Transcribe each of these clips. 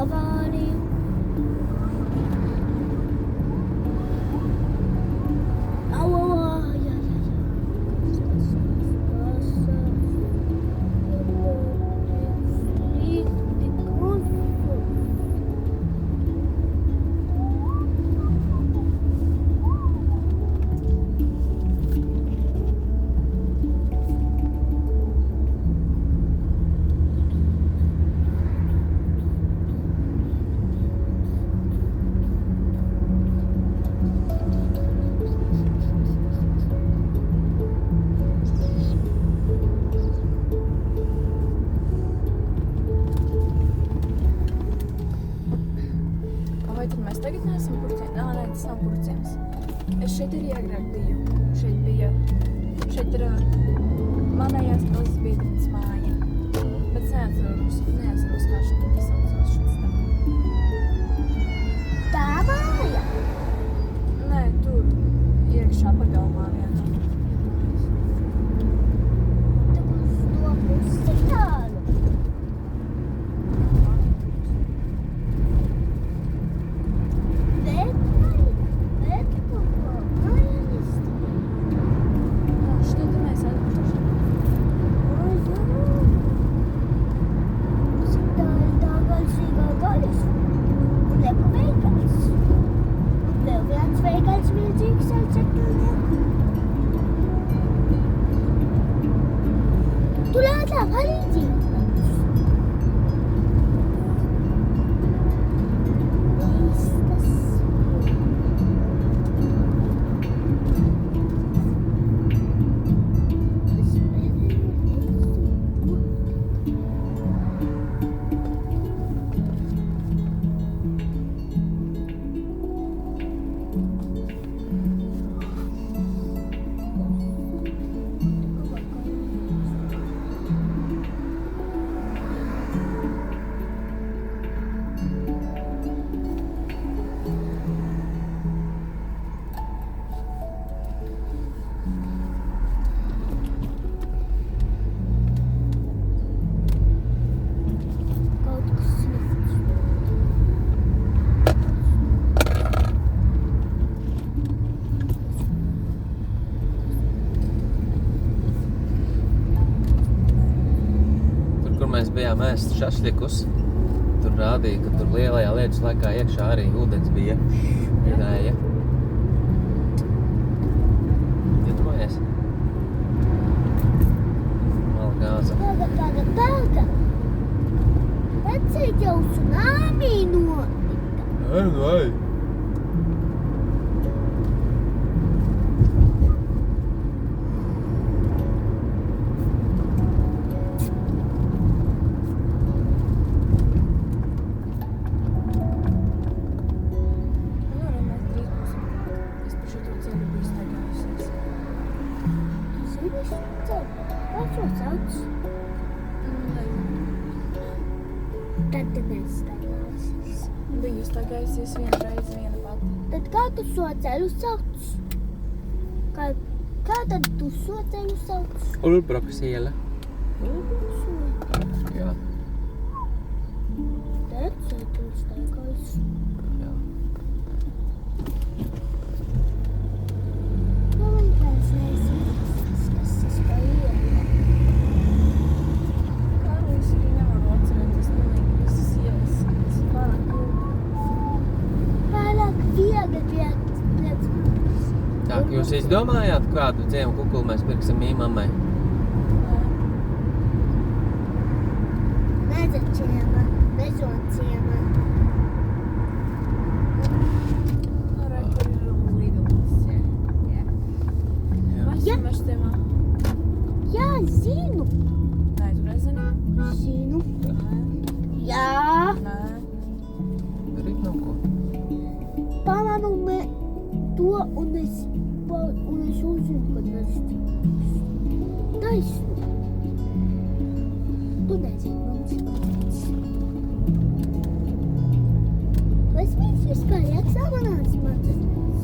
avāriju. Šeit ir iegrāk biju. Šeit ir manējās klases biedrīnas māja. Bet neatceros, kā šeit saucās šis tā. Tā māja? Nē, tur iekšā pagalmā vienā. Tad uz to pusi tālu. Mēs bijām ēst šašlikus. Tur rādīja, ka tur lielajā lietus laikā iekšā arī ūdens bija. Vidēja. Iedomājies? Malgāza. Pagad. Vecīt jau tsunami notika. Ai. Tad mēs staigāsies. Biju staigājusies vienreiz viena pati. Tad kā tu šo ceļu sauc? Kā tad tu šo ceļu sauc? Ulbroks iela. Jā. Tad tu staigājusi. Jā. Man kāds neizsīs, kas tas pa ielu. Kārlis arī nevaru atcerēties pilnīgi visas ielas. Tas ir pārāk ilgi. Pārāk viegli priec. Tā, ka jūs izdomājāt, kādu ciemu kukulu mēs pirksim mīmammai? Mezačiema, mezociema. Arī tur ir lidotas, jā. Vai Jā. esi mežciemā? Jā, zinu. Nē, tu nezini? Zinu. Jā. Nē. Darīt nav ko. Pamanu to un es uzzinu, kad mēs taisnu. Tu nezini, mums. Vai es viņus vispār eksāmenās mācēties?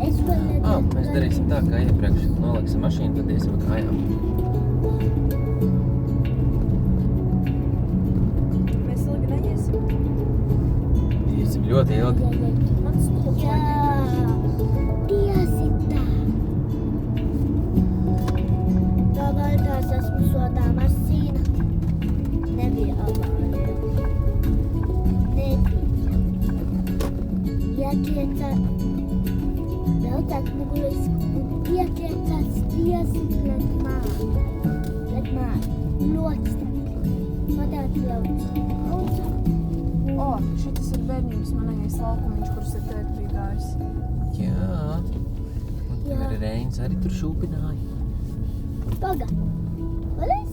Es vai Mēs darīsim tā, kā iepriekš. Noliksim mašīnu, tad iesim kājām. ļoti ilgi. Man stulbs Jā, tiesi tā. Tā vārtās esmu sodā mašīna. Nebija avārija. Nebija. Ietriecāt. Vēl tāds mugulisku un ietriecāts tiesi pret māju. Pret māju. Ļoti stipri. Padāt ļauts. O, šitas ir bērnības manējais laukumiņš, kurus ir tēt bija gājis. Jā. Un tur Jā. arī Reinis arī tur šūpināja. Paga.